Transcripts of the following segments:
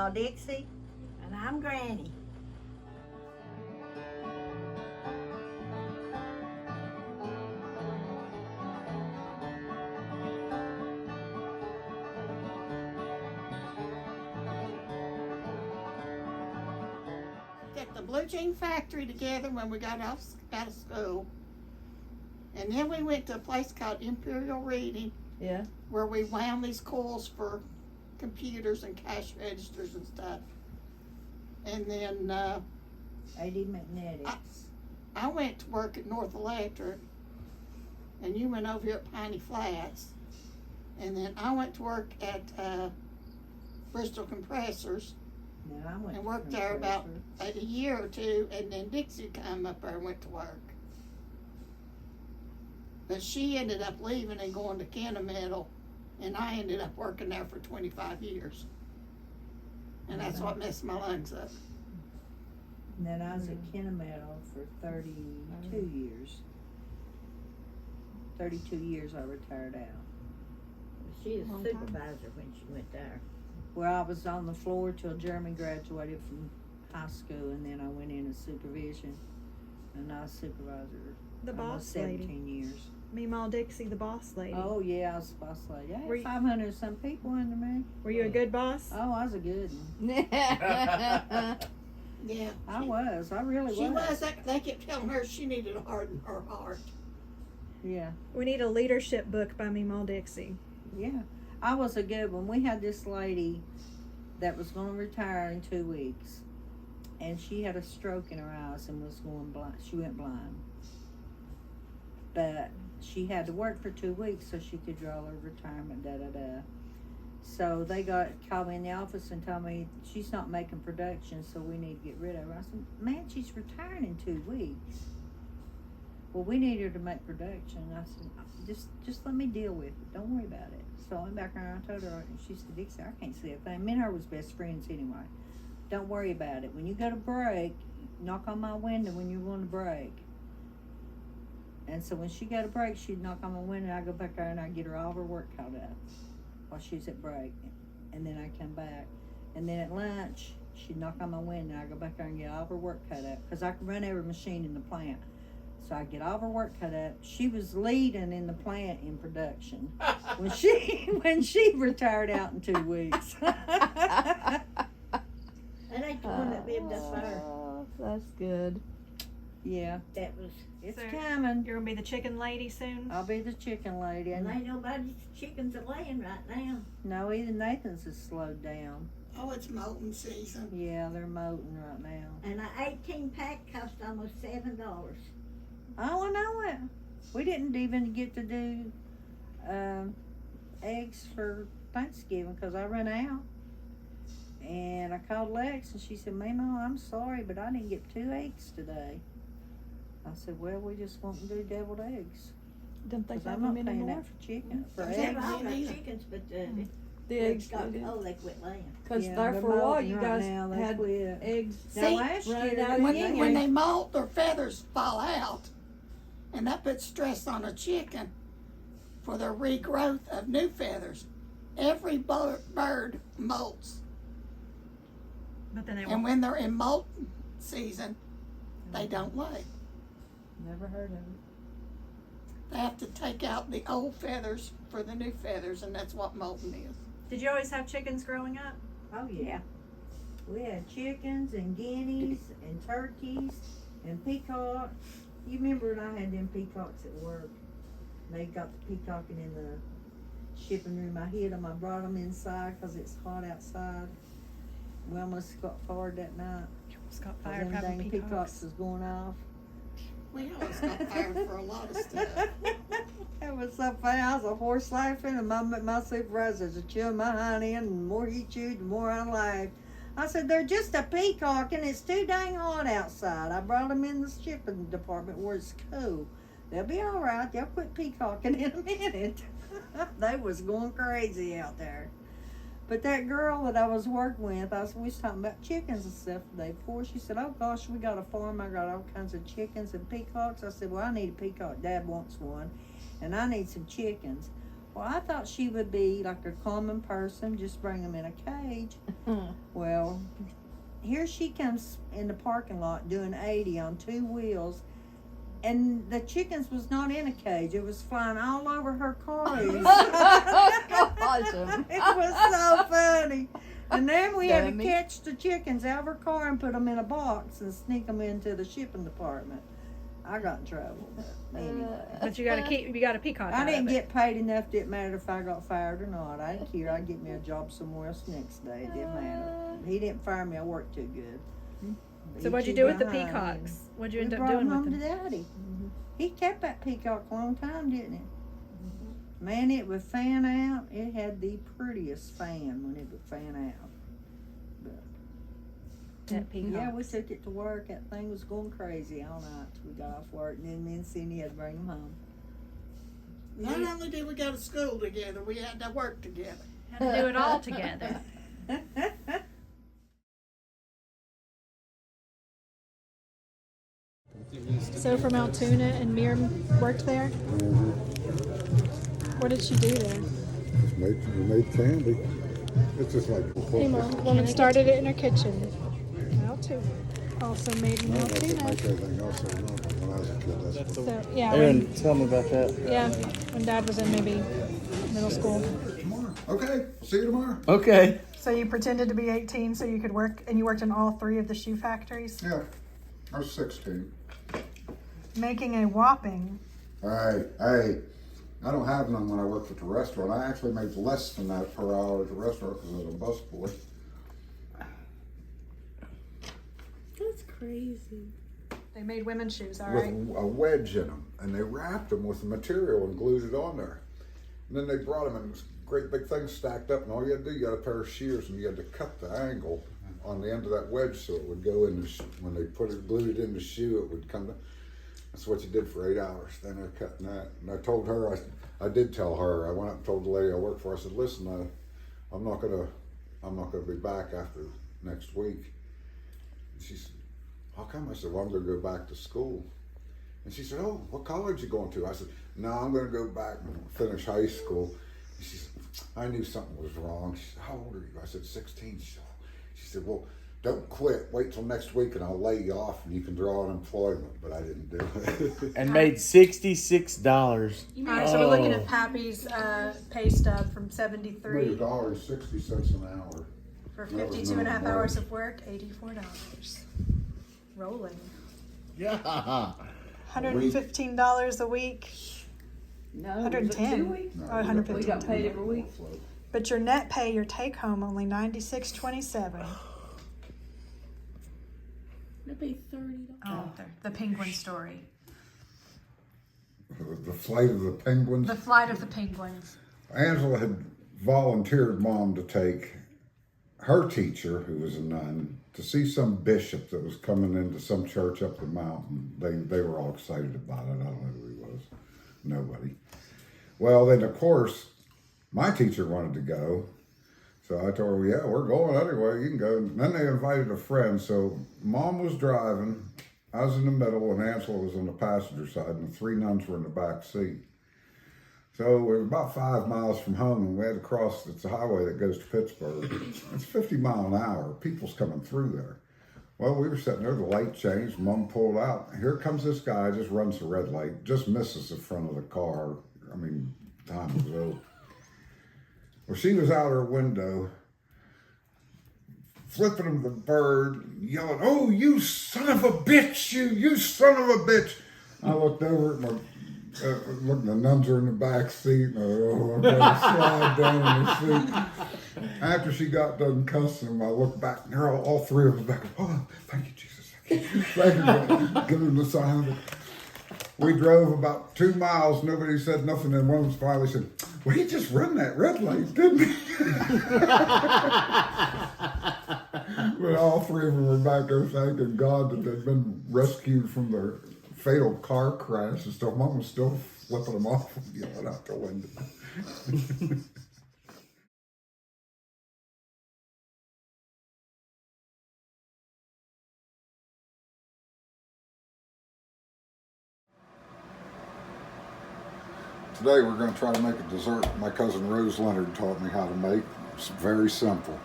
Memaw Dixie. And I'm Granny. At the blue jean factory together when we got out of school. And then we went to a place called Imperial Reading. Yeah. Where we wound these coils for computers and cash registers and stuff. And then AD Magnetics. I went to work at North Electric, and you went over here at Piney Flats. And then I went to work at Bristol Compressors. No, I went And worked there about a year or two, and then Dixie came up there and went to work. But she ended up leaving and going to Kennemetal, and I ended up working there for 25 years. And that's what messed my lungs up. And then I was at Kennemetal for 32 years. 32 years I retired out. She was supervisor when she went there. Well, I was on the floor till Jeremy graduated from high school, and then I went into supervision, and I was supervisor The almost boss lady. 17 years. Memaw Dixie, the boss lady. Oh yeah, I was the boss lady. I Were had you- 500 some people under me. Were you a good boss? Oh, I was a good one. Yeah. I was. I really She was. was. They kept telling her she needed to harden her heart. Yeah, We need a leadership book by Memaw Dixie. yeah. I was a good one. We had this lady that was going to retire in 2 weeks, and she had a stroke in her eyes and was going blind. She went blind, but she had to work for 2 weeks so she could draw her retirement. So they called me in the office and told me she's not making production, so we need to get rid of her. I said, "Man, she's retiring in 2 weeks." Well, we need her to make production. I said, just let me deal with it. Don't worry about it. So I went back around and I told her, and she said, "Dixie, I can't see a thing." Me and her was best friends anyway. Don't worry about it. When you go to break, knock on my window when you're going to break. And so when she got a break, she'd knock on my window, and I'd go back there and I'd get her all of her work caught up while she was at break. And then I'd come back. And then at lunch, she'd knock on my window, and I'd go back there and get all of her work cut up. Because I could run every machine in the plant. So I'd get all of her work cut up. She was leading in the plant in production when she retired out in 2 weeks. That ain't the one that lived up there. Oh, that's good. Yeah, That was, it's So- coming. You're gonna be the chicken lady soon? I'll be the chicken lady. and And ain't nobody's chickens a laying right now. no, even Nathan's has slowed down. Oh, it's molting season. Yeah, they're molting right now. And an 18 pack cost almost $7. Oh, I know it. We didn't even get to do eggs for Thanksgiving because I ran out. And I called Lex and she said, "Memaw, I'm sorry, but I didn't get 2 eggs today." I said, "Well, we just want to do deviled eggs. Don't think 'Cause I'm I'm not them paying anymore. that for chicken, for There's eggs." They've all got either. chickens, but The they eggs, got cold, they quit laying. because Yeah, there they're for a while molting you right guys now, they had quit. eggs. Now See, last running year, out of When, the when they molt, their feathers fall out, and that puts stress on a chicken for their regrowth of new feathers. Every bird molts, But then they and won't. when they're in molt season, they don't lay. never heard of it. They have to take out the old feathers for the new feathers, and that's what molting is. Did you always have chickens growing up? Oh yeah. We had chickens and guineas and turkeys and peacocks. You remember when I had them peacocks at work? They got the peacocking in the shipping room. I hid them. I brought them inside because it's hot outside. We almost got fired that night. Almost got 'Cause fired them having dang peacocks. peacocks was going off. We always got fired for a lot of stuff. That was so funny. I was a horse laughing, and my supervisor was chewing my hind end, and the more he chewed, the more I laughed. I said, "They're just a peacock, and it's too dang hot outside. I brought them in the shipping department where it's cool. They'll be all right. They'll quit peacocking in a minute." They was going crazy out there. But that girl that I was working with, we was talking about chickens and stuff the day before. She said, "Oh gosh, we got a farm. I got all kinds of chickens and peacocks." I said, "Well, I need a peacock. Dad wants one, and I need some chickens." Well, I thought she would be like a common person, just bring them in a cage. Well, here she comes in the parking lot doing 80 on 2 wheels, and the chickens was not in a cage. It was flying all over her car. It was so funny. And then we had to catch the chickens out of her car and put them in a box and sneak them into the shipping department. I got in trouble. But anyway. But you got a peacock. I didn't get paid enough. Didn't matter if I got fired or not. I didn't care. I'd get me a job somewhere else next day. It didn't matter. He didn't fire me. I worked too good. So what'd you do with the peacocks? What'd you end up doing with them? We brought him home to Daddy. He kept that peacock a long time, didn't he? Man, it would fan out. It had the prettiest fan when it would fan out. That peacock. Yeah, we took it to work. That thing was going crazy all night. We got off work, and then me and Cindy had to bring him home. Not only did we go to school together, we had to work together. Had to do it all together. So from Altoona, and Miriam worked there? What did she do there? We made candy. It's just like Memaw, the woman started it in her kitchen. Altoona. Also made in make Altoona. everything else I know. When I was a kid, that's what. So, yeah, Aaron, tell me about that. when Dad was in maybe middle school. Tomorrow. Okay, see you tomorrow. Okay. So you pretended to be 18 so you could work, and you worked in all 3 of the shoe factories? Yeah, I was 16. Making a whopping. Hey, I don't have none when I worked at the restaurant. I actually made less than that per hour at the restaurant because I was a busboy. That's crazy. They made women's shoes, all With right? a wedge in them, and they wrapped them with the material and glued it on there. And then they brought them in this great big thing stacked up, and all you had to do, you had a pair of shears, and you had to cut the angle on the end of that wedge so it would go in the when they glued it in the shoe, it would come down. That's what you did for 8 hours. Then they're cutting that. And I told her, I did tell her, I went up and told the lady I work for, I said, listen, I'm not gonna be back after next week. And she said, how come? I said, well, I'm gonna go back to school. And she said, oh, what college you going to? I said, no, I'm gonna go back and finish high school. And she said, I knew something was wrong. She said, how old are you? I said, 16. She said, well, don't quit. Wait till next week and I'll lay you off and you can draw unemployment. But I didn't do it. And made $66. All right, so we're looking at Pappy's pay stub from Made $73 $1.60 an hour. for That was 52 and a half minimum hours wage. of work, $84. Rolling. Yeah. $115 a week. No, 110. 2 weeks? No, Oh, we got 115. We got paid every week. But your net pay, your take home, only $96.27. It'd be $30. Oh, the penguin story. The flight of the penguins. The flight of the penguins. Angela had volunteered Mom to take her teacher, who was a nun, to see some bishop that was coming into some church up the mountain. They were all excited about it. I don't know who he was. Nobody. Well, then of course, my teacher wanted to go. So I told her, yeah, we're going anyway. You can go. And then they invited a friend. So Mom was driving. I was in the middle, and Angela was on the passenger side, and the 3 nuns were in the back seat. So we were about 5 miles from home, and we had to cross. It's a highway that goes to Pittsburgh. It's 50 miles an hour. People's coming through there. Well, we were sitting there. The light changed. Mom pulled out. Here comes this guy. Just runs the red light. Just misses the front of the car. I mean, time was over. Well, she was out her window, flipping him the bird, yelling, "Oh, you son of a bitch! You son of a bitch!" I looked over at my. Look, the nuns are in the back seat, and I'm going to slide down in the seat. After she got done cussing them, I looked back, and they're all 3 of them back. Oh, thank you, Jesus. Thank you. Give them the sign of it. We drove about 2 miles, nobody said nothing, and one of them finally said, well, he just run that red light, didn't he? But all 3 of them were back there thanking God that they'd been rescued from their fatal car crash and stuff. Mom was still flipping them off and yelling out the window. Today we're going to try to make a dessert my cousin Rose Leonard taught me how to make. It's very simple.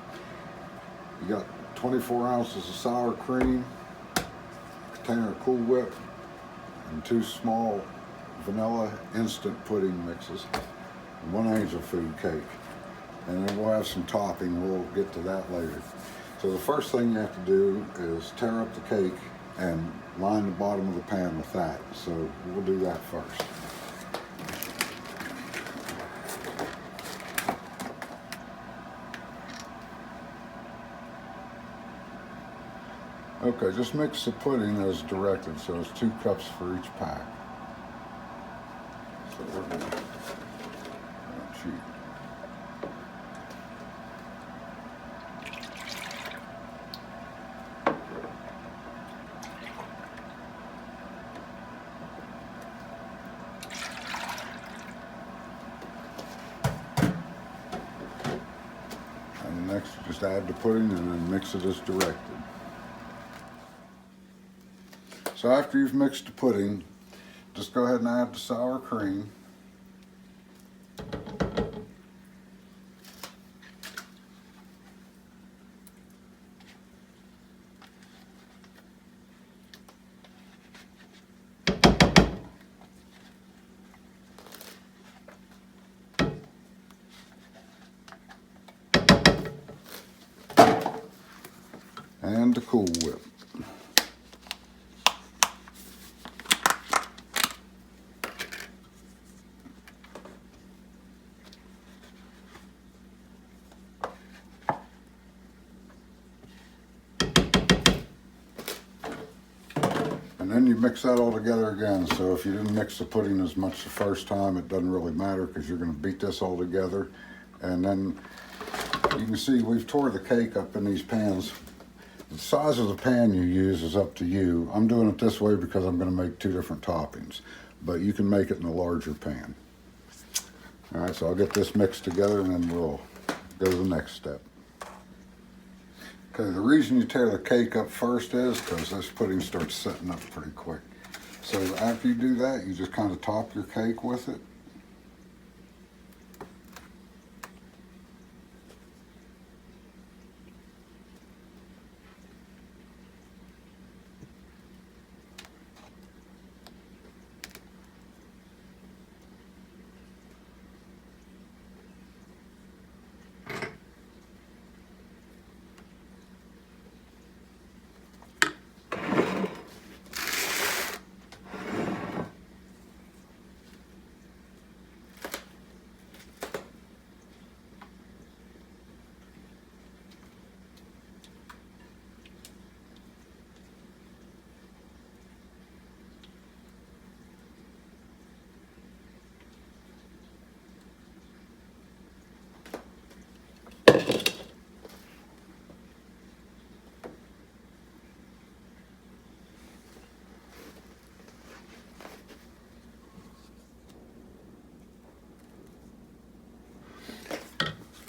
You got 24 ounces of sour cream, a container of Cool Whip, and 2 small vanilla instant pudding mixes, and 1 angel food cake. And then we'll have some topping. We'll get to that later. So the first thing you have to do is tear up the cake and line the bottom of the pan with that. So we'll do that first. Okay, just mix the pudding as directed, so it's 2 cups for each pack. So we're going to cheat. And next, just add the pudding and then mix it as directed. So after you've mixed the pudding, just go ahead and add the sour cream. And the Cool Whip. And then you mix that all together again. So if you didn't mix the pudding as much the first time, it doesn't really matter because you're going to beat this all together. And then you can see we've tore the cake up in these pans. The size of the pan you use is up to you. I'm doing it this way because I'm going to make 2 different toppings, but you can make it in a larger pan. All right, so I'll get this mixed together and then we'll go to the next step. Okay, the reason you tear the cake up first is because this pudding starts setting up pretty quick. So after you do that, you just kind of top your cake with it.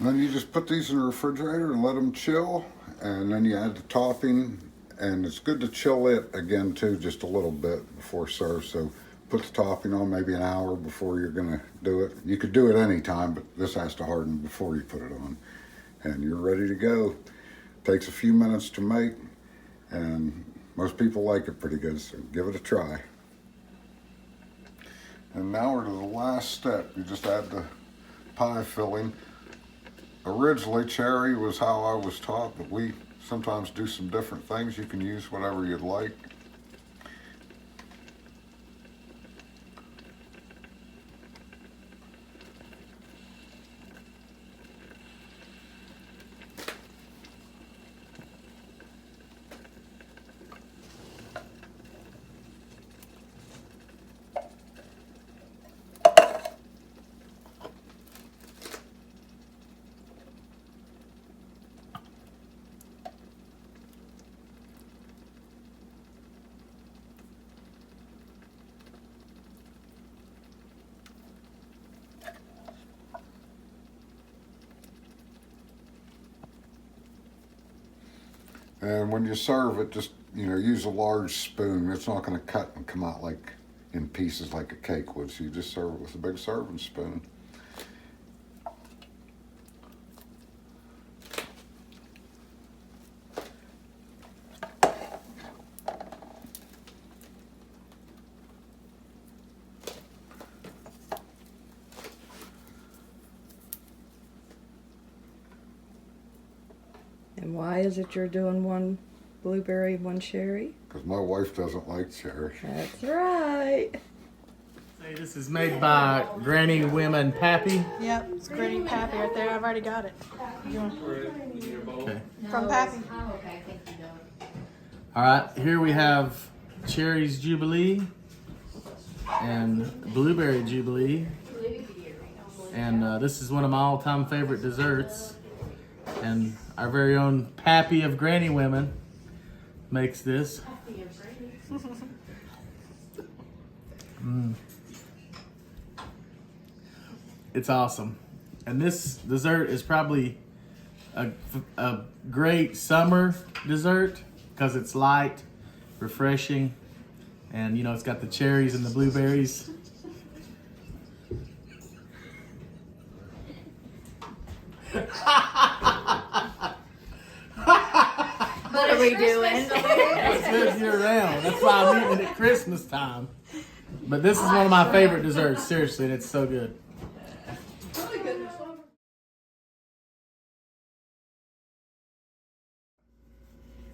And then you just put these in the refrigerator and let them chill, and then you add the topping, and it's good to chill it again too, just a little bit before serve. So put the topping on maybe an hour before you're gonna do it. You could do it any time, but this has to harden before you put it on. And you're ready to go. Takes a few minutes to make, and most people like it pretty good, so give it a try. And now we're to the last step. You just add the pie filling. Originally, cherry was how I was taught, but we sometimes do some different things. You can use whatever you'd like. And when you serve it, just, use a large spoon. It's not going to cut and come out like in pieces like a cake would. So you just serve it with a big serving spoon. And why is it you're doing one blueberry, one cherry? Because my wife doesn't like cherry. That's right. Say this is made by Granny Women Pappy. Yep, it's Granny Pappy right there. I've already got it. You want- Okay. From Pappy. All right, here we have Cherry's Jubilee and Blueberry Jubilee. And this is one of my all-time favorite desserts. And our very own Pappy of Granny Women makes this. It's awesome. And this dessert is probably a great summer dessert because it's light, refreshing, and you know it's got the cherries and the blueberries. What are we doing? It's good year round. That's why I'm eating it at Christmas time. But this is one of my favorite desserts, seriously, and it's so good.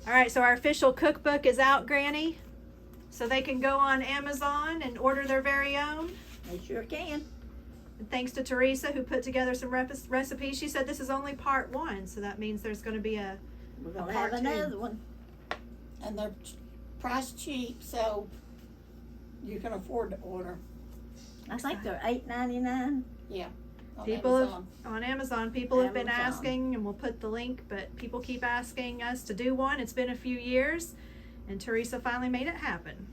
All right, so our official cookbook is out, Granny. So they can go on Amazon and order their very own. They sure can. And thanks to Teresa, who put together some recipes. She said this is only part 1, so that means there's going to be a We're gonna part have 2. another one. And they're priced cheap, so you can afford to order. I think they're $8.99. Yeah. on People have, Amazon. on Amazon, people have been Amazon. asking, and we'll put the link, but people keep asking us to do one. It's been a few years, and Teresa finally made it happen.